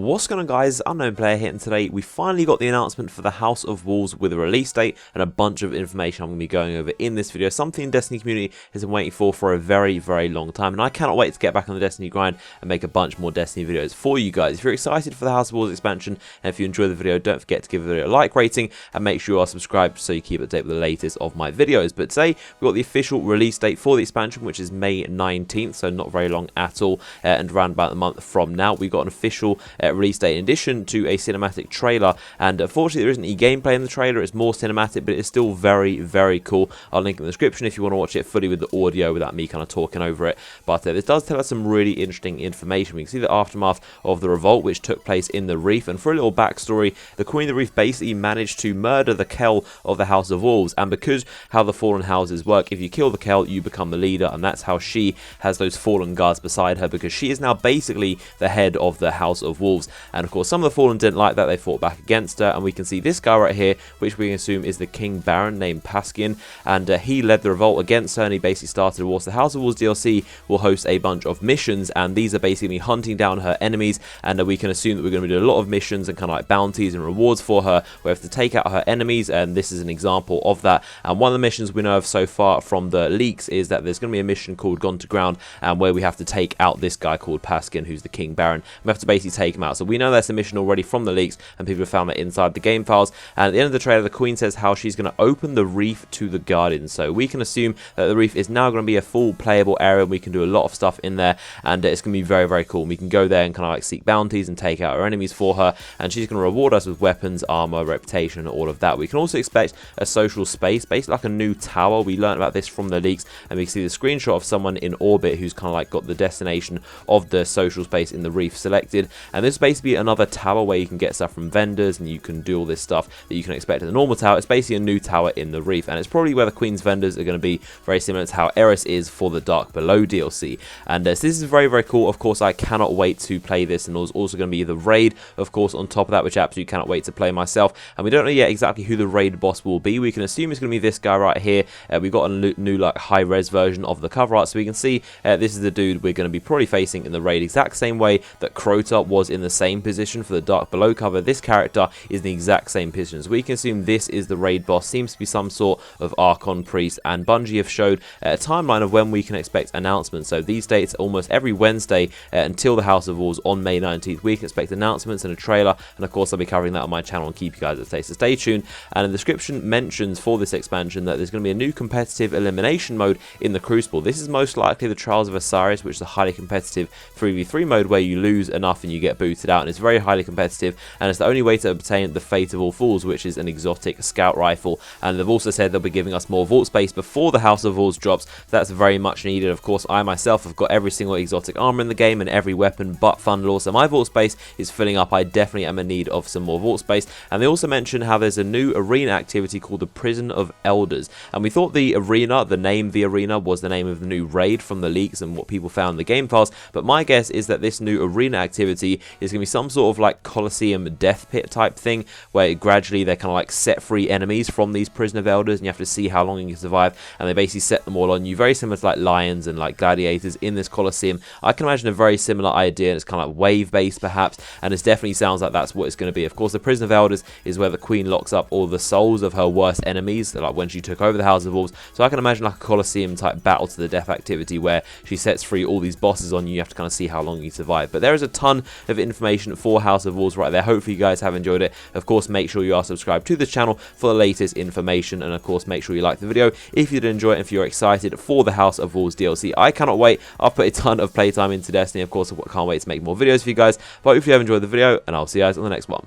What's going on, guys? Unknown Player here, and today we finally got the announcement for the House of Wolves with a release date and a bunch of information I'm going to be going over in this video. Something the Destiny community has been waiting for a very, very long time, and I cannot wait to get back on the Destiny grind and make a bunch more Destiny videos for you guys. If you're excited for the House of Wolves expansion, and if you enjoy the video, don't forget to give the video a like rating and make sure you are subscribed so you keep up to date with the latest of my videos. But today we've got the official release date for the expansion, which is May 19th, so not very long at all, and around about a month from now we've got an official release date in addition to a cinematic trailer. And unfortunately there isn't any gameplay in the trailer, it's more cinematic, but it's still very, very cool. I'll link in the description if you want to watch it fully with the audio without me kind of talking over it. But this does tell us some really interesting information. We can see the aftermath of the revolt which took place in the Reef, and for a little backstory, the Queen of the Reef basically managed to murder the Kell of the House of Wolves, and because how the fallen houses work, if you kill the Kell you become the leader, and that's how she has those fallen guards beside her, because she is now basically the head of the House of Wolves. And of course some of the fallen didn't like that, they fought back against her, and we can see this guy right here, which we assume is the King Baron named Paskin, and he led the revolt against her, and he basically started a war. So the House of Wolves DLC will host a bunch of missions, and these are basically hunting down her enemies, and we can assume that we're going to be doing a lot of missions and kind of like bounties and rewards for her. We have to take out her enemies, and this is an example of that. And one of the missions we know of so far from the leaks is that there's going to be a mission called Gone to Ground, and where we have to take out this guy called Paskin, who's the King Baron. We have to basically take him out. So we know that's a mission already from the leaks, and people have found that inside the game files. And at the end of the trailer, the Queen says how she's going to open the Reef to the Guardians. So we can assume that the Reef is now going to be a full playable area, and we can do a lot of stuff in there, and it's going to be very, very cool. We can go there and kind of like seek bounties and take out our enemies for her, and she's going to reward us with weapons, armor, reputation, all of that. We can also expect a social space, basically like a new tower. We learned about this from the leaks, and we can see the screenshot of someone in orbit who's kind of like got the destination of the social space in the Reef selected. And this is basically another tower where you can get stuff from vendors, and you can do all this stuff that you can expect in the normal tower. It's basically a new tower in the Reef, and it's probably where the Queen's vendors are going to be, very similar to how Eris is for the Dark Below DLC. And so this is very, very cool. Of course, I cannot wait to play this, and there's also going to be the raid, of course, on top of that, which I absolutely cannot wait to play myself. And we don't know yet exactly who the raid boss will be. We can assume it's going to be this guy right here. We've got a new like high-res version of the cover art, so we can see this is the dude we're going to be probably facing in the raid, exact same way that Crota was in the same position for the Dark Below cover. This character is in the exact same position, so we can assume this is the raid boss. Seems to be some sort of Archon priest, and Bungie have showed a timeline of when we can expect announcements. So these dates, almost every Wednesday until the House of Wolves on May 19th, we can expect announcements and a trailer, and of course I'll be covering that on my channel and keep you guys up to date, so stay tuned. And the description mentions for this expansion that there's going to be a new competitive elimination mode in the Crucible. This is most likely the Trials of Osiris, which is a highly competitive 3v3 mode where you lose enough and you get booted out, and it's very highly competitive, and it's the only way to obtain the Fate of All Fools, which is an exotic scout rifle. And they've also said they'll be giving us more vault space before the House of Wolves drops, so that's very much needed. Of course, I myself have got every single exotic armor in the game and every weapon but Fundlore, so my vault space is filling up. I definitely am in need of some more vault space. And they also mention how there's a new arena activity called the Prison of Elders, and we thought the arena, the name the arena, was the name of the new raid from the leaks and what people found in the game files, but my guess is that this new arena activity is going to be some sort of like Colosseum death pit type thing, where gradually they kind of like set free enemies from these Prison of Elders, and you have to see how long you can survive, and they basically set them all on you, very similar to like lions and like gladiators in this Colosseum. I can imagine a very similar idea, and it's kind of like wave based perhaps, and it definitely sounds like that's what it's going to be. Of course, the Prison of Elders is where the Queen locks up all the souls of her worst enemies, like when she took over the House of Wolves. So I can imagine like a Colosseum type battle to the death activity where she sets free all these bosses on you. You have to kind of see how long you survive. But there is a ton of information for House of Wolves right there. Hopefully you guys have enjoyed it. Of course, make sure you are subscribed to this channel for the latest information, and of course make sure you like the video if you did enjoy it, and if you're excited for the House of Wolves DLC. I cannot wait. I've put a ton of playtime into Destiny. Of course, I can't wait to make more videos for you guys, but hopefully you have enjoyed the video, and I'll see you guys on the next one.